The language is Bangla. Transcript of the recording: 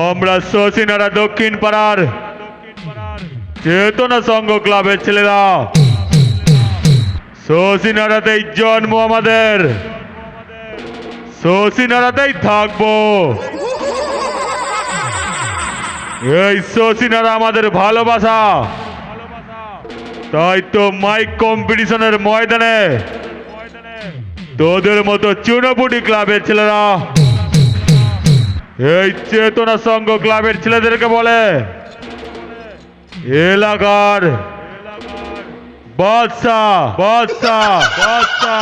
আমরা শশীনারা দক্ষিণ পাড়ার চেতনা সংঘ ক্লাবের ছেলেরা, শশীনারাতেই জন্ম আমাদের, শশীনারাতেই থাকবো। এই শশীনারা আমাদের ভালোবাসা। তাই তো মাইক কম্পিটিশনের ময়দানে তোদের মতো চুনোপুটি ক্লাবের ছেলেরা এই চেতনা সংঘ ক্লাবের ছেলেদেরকে বলে এলাকার বাদশা বাদশা বাদশা।